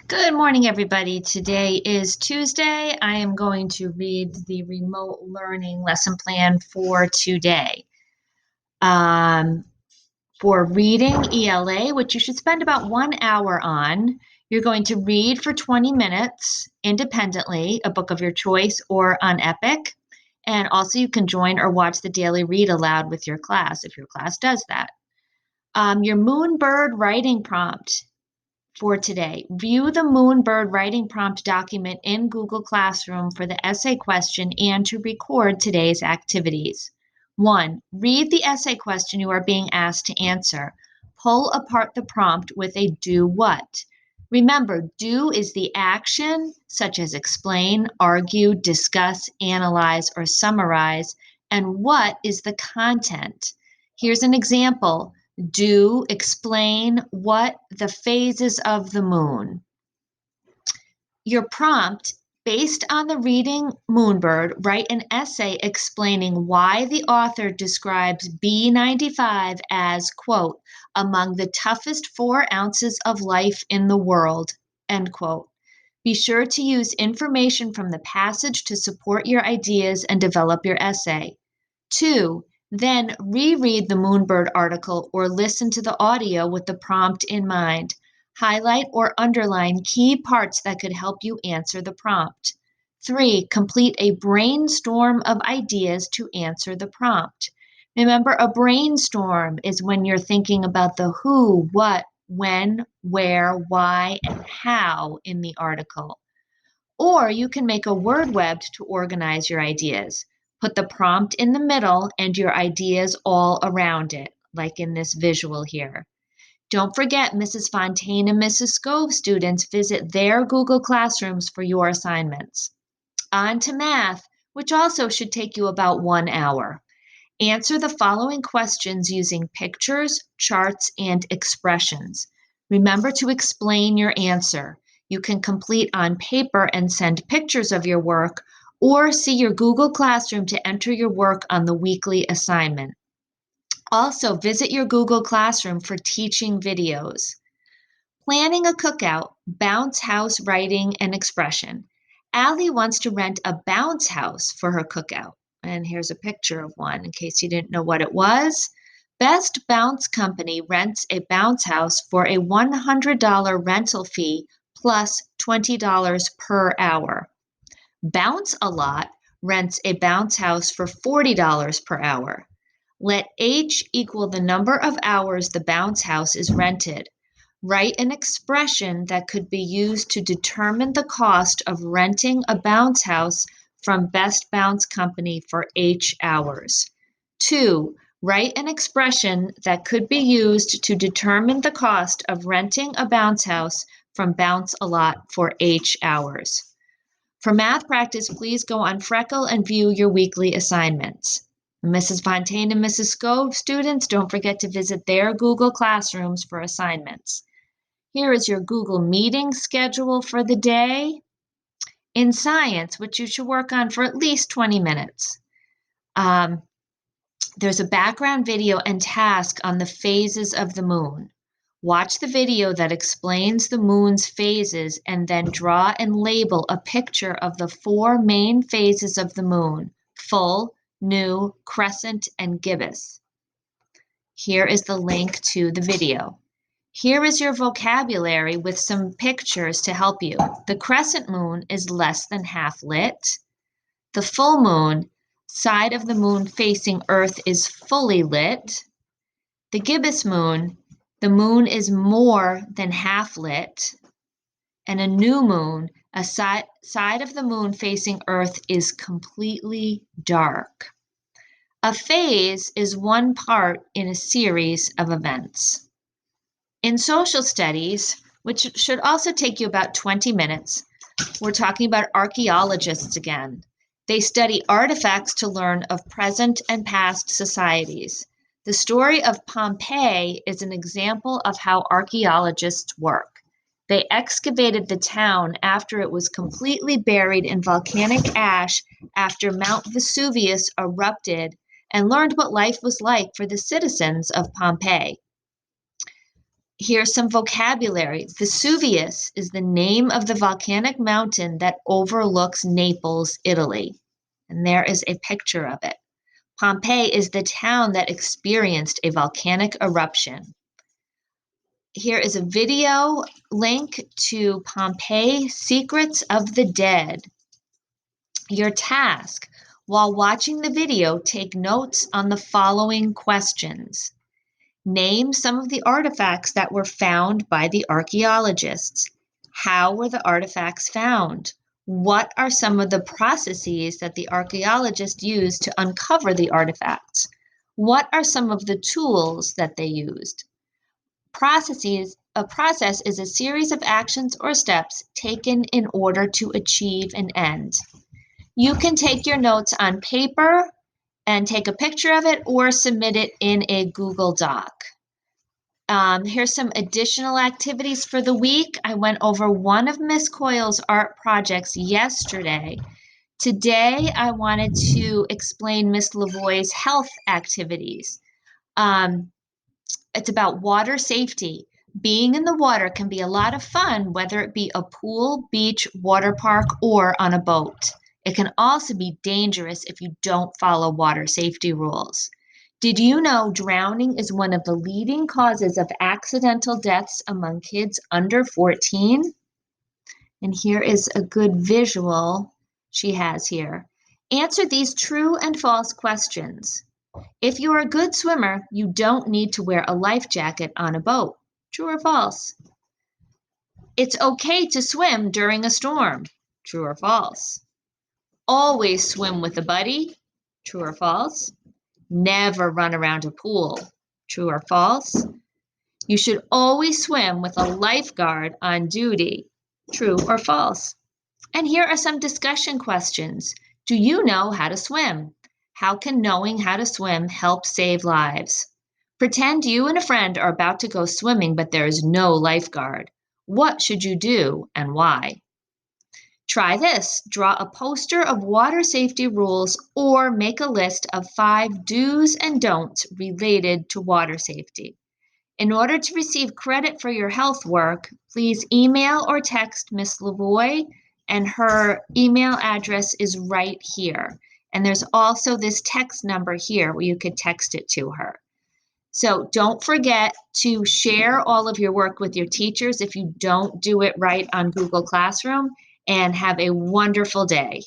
Good morning, everybody. Today is Tuesday. I am going to read the remote learning lesson plan for today. Um, for reading ELA, which you should spend about 1 hour on, you're going to read for 20 minutes independently, a book of your choice or on Epic. And also you can join or watch the daily read aloud with your class if your class does that. Your Moonbird writing prompt for today. View the Moonbird writing prompt document in Google Classroom for the essay question and to record today's activities. 1. Read the essay question you are being asked to answer. Pull apart the prompt with a do what. Remember, do is the action, such as explain, argue, discuss, analyze, or summarize, and what is the content. Here's an example. Do explain what the phases of the moon. Your prompt, based on the reading Moonbird, write an essay explaining why the author describes B95 as, quote, among the toughest 4 ounces of life in the world, end quote. Be sure to use information from the passage to support your ideas and develop your essay. 2. Then reread the Moonbird article or listen to the audio with the prompt in mind. Highlight or underline key parts that could help you answer the prompt. 3. Complete a brainstorm of ideas to answer the prompt. Remember, a brainstorm is when you're thinking about the who, what, when, where, why, and how in the article. Or you can make a word web to organize your ideas. Put the prompt in the middle and your ideas all around it, like in this visual here. Don't forget, Mrs. Fontaine and Mrs. Scove students visit their Google Classrooms for your assignments. On to math, which also should take you about 1 hour. Answer the following questions using pictures, charts, and expressions. Remember to explain your answer. You can complete on paper and send pictures of your work, or see your Google Classroom to enter your work on the weekly assignment. Also, visit your Google Classroom for teaching videos. Planning a cookout, bounce house writing and expression. Allie wants to rent a bounce house for her cookout. And here's a picture of one in case you didn't know what it was. Best Bounce Company rents a bounce house for a $100 rental fee plus $20 per hour. Bounce a Lot rents a bounce house for $40 per hour. Let H equal the number of hours the bounce house is rented. Write an expression that could be used to determine the cost of renting a bounce house from Best Bounce Company for H hours. 2. Write an expression that could be used to determine the cost of renting a bounce house from Bounce a Lot for H hours. For math practice, please go on Freckle and view your weekly assignments. Mrs. Fontaine and Mrs. Scove students, don't forget to visit their Google Classrooms for assignments. Here is your Google Meeting schedule for the day. In science, which you should work on for at least 20 minutes, there's a background video and task on the phases of the moon. Watch the video that explains the moon's phases and then draw and label a picture of the 4 main phases of the moon: full, new, crescent, and gibbous. Here is the link to the video. Here is your vocabulary with some pictures to help you. The crescent moon is less than half lit. The full moon, side of the moon facing Earth, is fully lit. The gibbous moon, the moon is more than half lit. And a new moon, a side of the moon facing Earth, is completely dark. A phase is one part in a series of events. In social studies, which should also take you about 20 minutes, we're talking about archaeologists again. They study artifacts to learn of present and past societies. The story of Pompeii is an example of how archaeologists work. They excavated the town after it was completely buried in volcanic ash after Mount Vesuvius erupted and learned what life was like for the citizens of Pompeii. Here's some vocabulary. Vesuvius is the name of the volcanic mountain that overlooks Naples, Italy. And there is a picture of it. Pompeii is the town that experienced a volcanic eruption. Here is a video link to Pompeii Secrets of the Dead. Your task: while watching the video, take notes on the following questions. Name some of the artifacts that were found by the archaeologists. How were the artifacts found? What are some of the processes that the archaeologists used to uncover the artifacts? What are some of the tools that they used? A process is a series of actions or steps taken in order to achieve an end. You can take your notes on paper and take a picture of it or submit it in a Google Doc. Here's some additional activities for the week. I went over one of Miss Coyle's art projects yesterday. Today, I wanted to explain Miss Lavoie's health activities. It's about water safety. Being in the water can be a lot of fun, whether it be a pool, beach, water park, or on a boat. It can also be dangerous if you don't follow water safety rules. Did you know drowning is one of the leading causes of accidental deaths among kids under 14? And here is a good visual she has here. Answer these true and false questions. If you're a good swimmer, you don't need to wear a life jacket on a boat. True or false? It's okay to swim during a storm. True or false? Always swim with a buddy. True or false? Never run around a pool. True or false? You should always swim with a lifeguard on duty. True or false? And here are some discussion questions. Do you know how to swim? How can knowing how to swim help save lives? Pretend you and a friend are about to go swimming, but there is no lifeguard. What should you do and why? Try this. Draw a poster of water safety rules or make a list of 5 do's and don'ts related to water safety. In order to receive credit for your health work, please email or text Miss Lavoie, and her email address is right here. And there's also this text number here where you could text it to her. So don't forget to share all of your work with your teachers if you don't do it right on Google Classroom, and have a wonderful day.